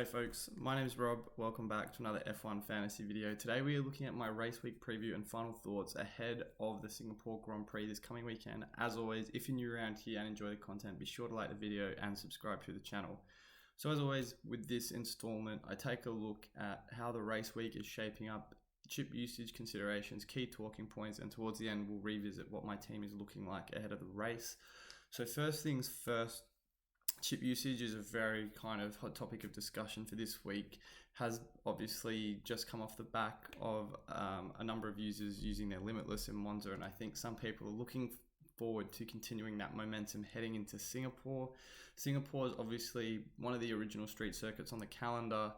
G'day folks, my name is Rob. Welcome back to another F1 fantasy video. Today we are looking at my race week preview and final thoughts ahead of the Singapore Grand Prix this coming weekend. As always, if you're new around here and enjoy the content, be sure to like the video and subscribe to the channel. So as always, with this installment, I take a look at how the race week is shaping up, chip usage considerations, key talking points, and towards the end we'll revisit what my team is looking like ahead of the race. So first things first, chip usage is a very kind of hot topic of discussion for this week. Has obviously just come off the back of a number of users using their Limitless in Monza, and I think some people are looking forward to continuing that momentum heading into Singapore. Singapore is obviously one of the original street circuits on the calendar.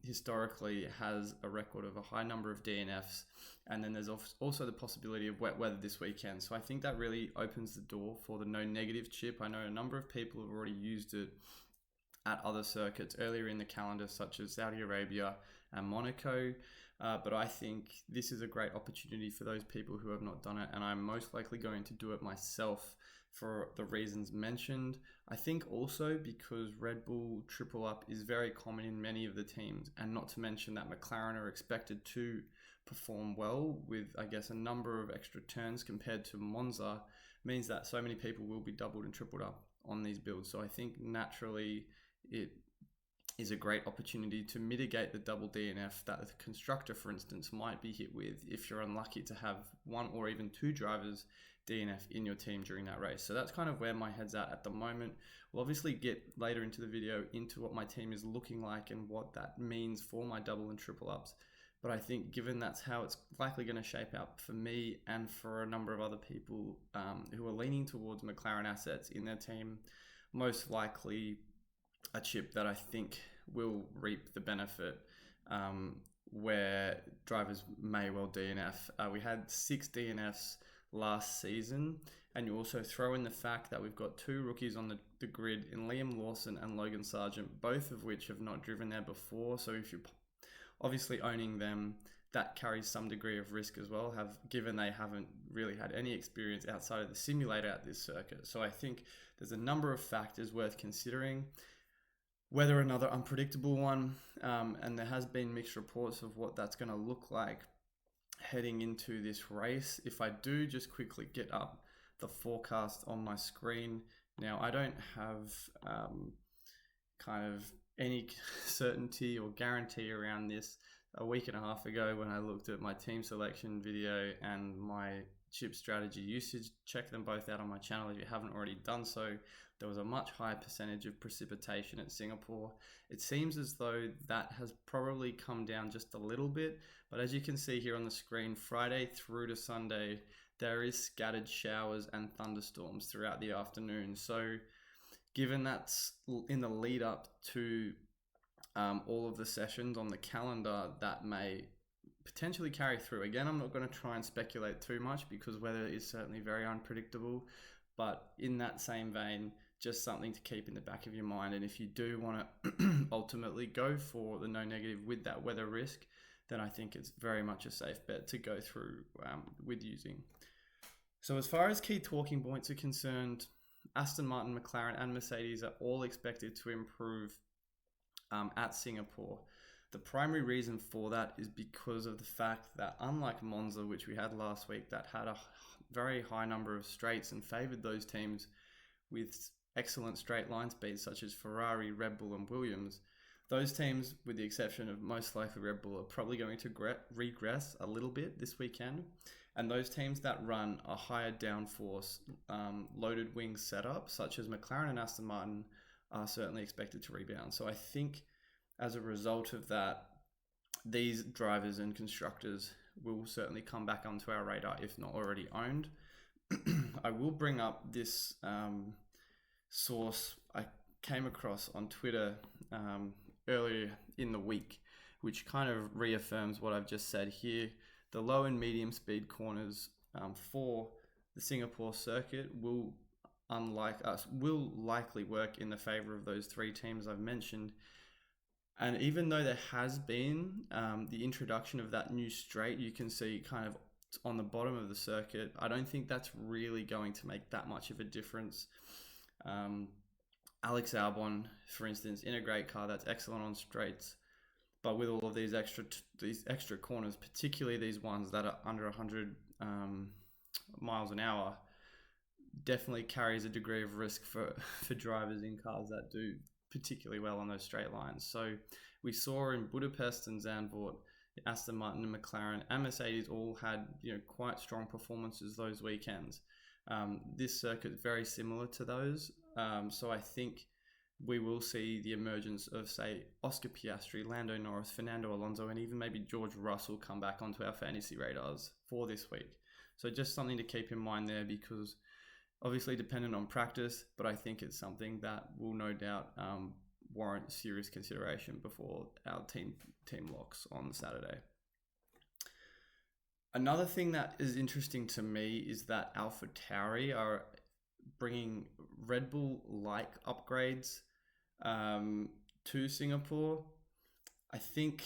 Historically has a record of a high number of DNFs, and then there's also the possibility of wet weather this weekend. So I think that really opens the door for the no negative chip. I know a number of people have already used it at other circuits earlier in the calendar, such as Saudi Arabia and Monaco. But I think this is a great opportunity for those people who have not done it, and I'm most likely going to do it myself for the reasons mentioned. I think also because Red Bull triple up is very common in many of the teams, and not to mention that McLaren are expected to perform well with, I guess, a number of extra turns compared to Monza, means that so many people will be doubled and tripled up on these builds. So I think naturally it is a great opportunity to mitigate the double DNF that the constructor, for instance, might be hit with if you're unlucky to have one or even two drivers DNF in your team during that race. So that's kind of where my head's at the moment. We'll obviously get later into the video into what my team is looking like and what that means for my double and triple ups. But I think given that's how it's likely going to shape out for me and for a number of other people who are leaning towards McLaren assets in their team, most likely a chip that I think will reap the benefit where drivers may well DNF. We had 6 DNFs last season, and you also throw in the fact that we've got 2 rookies on the grid in Liam Lawson and Logan Sargent, both of which have not driven there before. So if you're obviously owning them, that carries some degree of risk as well, given they haven't really had any experience outside of the simulator at this circuit. So I think there's a number of factors worth considering. Whether another unpredictable one, and there has been mixed reports of what that's going to look like heading into this race. If I do just quickly get up the forecast on my screen. Now, I don't have kind of any certainty or guarantee around this. A week and a half ago when I looked at my team selection video and my chip strategy usage, check them both out on my channel if you haven't already done so. There was a much higher percentage of precipitation at Singapore. It seems as though that has probably come down just a little bit, but as you can see here on the screen, Friday through to Sunday, there is scattered showers and thunderstorms throughout the afternoon. So given that's in the lead up to all of the sessions on the calendar, that may potentially carry through. Again, I'm not going to try and speculate too much because weather is certainly very unpredictable, but in that same vein, just something to keep in the back of your mind. And if you do want to ultimately go for the no negative with that weather risk, then I think it's very much a safe bet to go through with using. So as far as key talking points are concerned, Aston Martin, McLaren and Mercedes are all expected to improve at Singapore. The primary reason for that is because of the fact that unlike Monza, which we had last week, that had a very high number of straights and favoured those teams with excellent straight line speeds such as Ferrari, Red Bull and Williams, those teams, with the exception of most likely Red Bull, are probably going to regress a little bit this weekend. And those teams that run a higher downforce loaded wing setup, such as McLaren and Aston Martin, are certainly expected to rebound. So I think as a result of that, these drivers and constructors will certainly come back onto our radar, if not already owned. I will bring up this source I came across on Twitter earlier in the week, which kind of reaffirms what I've just said here. The low and medium speed corners for the Singapore circuit will likely work in the favor of those 3 teams I've mentioned. And even though there has been the introduction of that new straight, you can see kind of on the bottom of the circuit, I don't think that's really going to make that much of a difference. Alex Albon, for instance, in a great car that's excellent on straights, but with all of these extra corners, particularly these ones that are under 100 miles an hour, definitely carries a degree of risk for drivers in cars that do particularly well on those straight lines. So we saw in Budapest and Zandvoort, Aston Martin and McLaren and Mercedes all had quite strong performances those weekends. This circuit is very similar to those. So I think we will see the emergence of, say, Oscar Piastri, Lando Norris, Fernando Alonso, and even maybe George Russell come back onto our fantasy radars for this week. So just something to keep in mind there, because obviously dependent on practice, but I think it's something that will no doubt warrant serious consideration before our team locks on Saturday. Another thing that is interesting to me is that AlphaTauri are bringing Red Bull-like upgrades to Singapore. I think,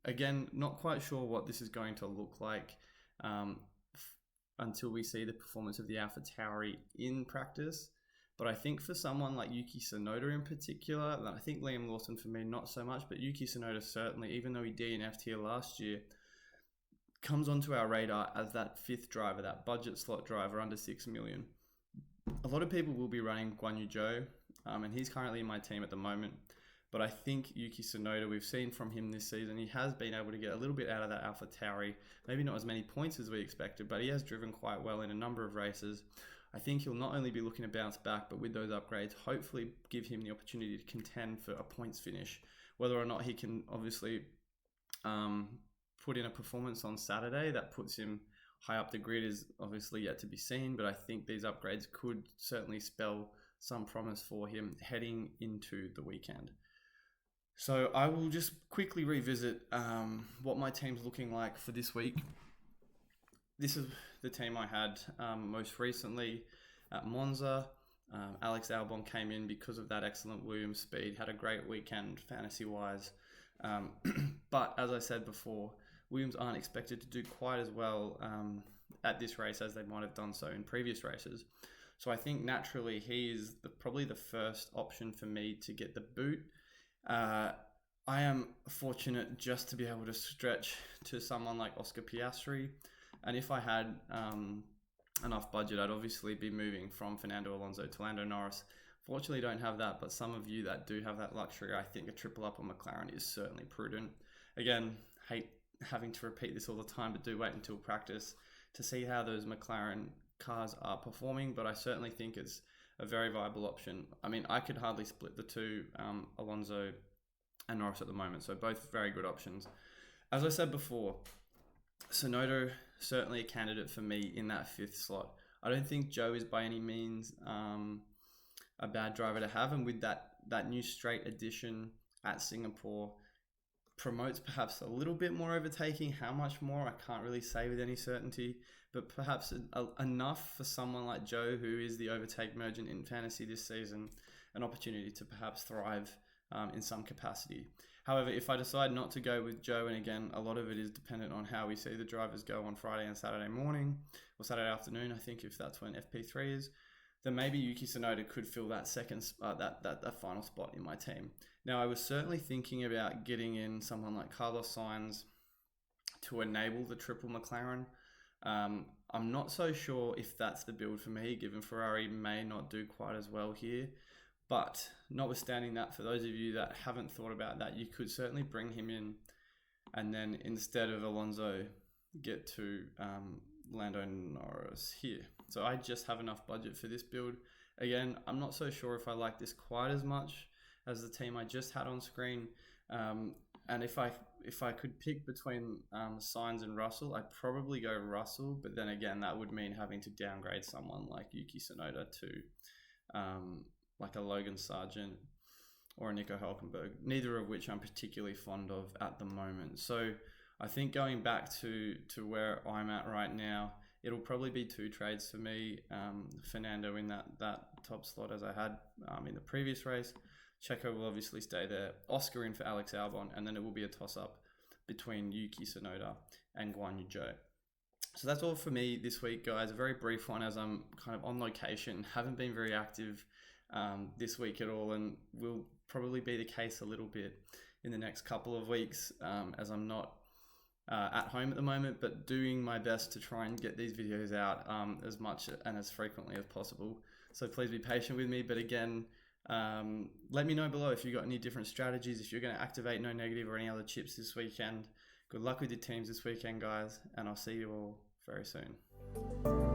again, not quite sure what this is going to look like until we see the performance of the AlphaTauri in practice. But I think for someone like Yuki Tsunoda in particular, I think Liam Lawson for me not so much, but Yuki Tsunoda certainly, even though he DNF'd here last year, comes onto our radar as that fifth driver, that budget slot driver under 6 million. A lot of people will be running Guan Yu Zhou, and he's currently in my team at the moment. But I think Yuki Tsunoda, we've seen from him this season, he has been able to get a little bit out of that AlphaTauri. Maybe not as many points as we expected, but he has driven quite well in a number of races. I think he'll not only be looking to bounce back, but with those upgrades, hopefully give him the opportunity to contend for a points finish. Whether or not he can obviously put in a performance on Saturday that puts him high up the grid is obviously yet to be seen, but I think these upgrades could certainly spell some promise for him heading into the weekend. So I will just quickly revisit what my team's looking like for this week. This is the team I had most recently at Monza. Alex Albon came in because of that excellent Williams speed, had a great weekend fantasy-wise. But as I said before, Williams aren't expected to do quite as well at this race as they might have done so in previous races. So I think naturally he is probably the first option for me to get the boot. I am fortunate just to be able to stretch to someone like Oscar Piastri. And if I had enough budget, I'd obviously be moving from Fernando Alonso to Lando Norris. Fortunately, don't have that, but some of you that do have that luxury, I think a triple up on McLaren is certainly prudent. Again, hate having to repeat this all the time, but do wait until practice to see how those McLaren cars are performing, but I certainly think it's a very viable option. I mean, I could hardly split the two, Alonso and Norris at the moment, so both very good options. As I said before, Tsunoda certainly a candidate for me in that fifth slot. I don't think Zhou is by any means a bad driver to have, and with that new straight addition at Singapore, promotes perhaps a little bit more overtaking. How much more, I can't really say with any certainty, but perhaps enough for someone like Zhou, who is the overtake merchant in fantasy this season, an opportunity to perhaps thrive in some capacity. However, if I decide not to go with Zhou, and again, a lot of it is dependent on how we see the drivers go on Friday and Saturday morning, or Saturday afternoon, I think, if that's when FP3 is, then maybe Yuki Tsunoda could fill that that final spot in my team. Now, I was certainly thinking about getting in someone like Carlos Sainz to enable the triple McLaren. I'm not so sure if that's the build for me, given Ferrari may not do quite as well here. But notwithstanding that, for those of you that haven't thought about that, you could certainly bring him in and then instead of Alonso, get to Lando Norris here. So I just have enough budget for this build. Again, I'm not so sure if I like this quite as much as the team I just had on screen. And if I could pick between Sainz and Russell, I'd probably go Russell. But then again, that would mean having to downgrade someone like Yuki Tsunoda to like a Logan Sargent or a Nico Hülkenberg, neither of which I'm particularly fond of at the moment. So I think going back to where I'm at right now, it'll probably be two trades for me. Fernando in that top slot as I had in the previous race. Checo will obviously stay there. Oscar in for Alex Albon, and then it will be a toss-up between Yuki Tsunoda and Guan Yu Zhou. So that's all for me this week, guys. A very brief one as I'm kind of on location. Haven't been very active this week at all, and will probably be the case a little bit in the next couple of weeks, as I'm not at home at the moment, but doing my best to try and get these videos out as much and as frequently as possible. So please be patient with me. But again, let me know below if you've got any different strategies, if you're going to activate No Negative or any other chips this weekend. Good luck with your teams this weekend, guys, and I'll see you all very soon.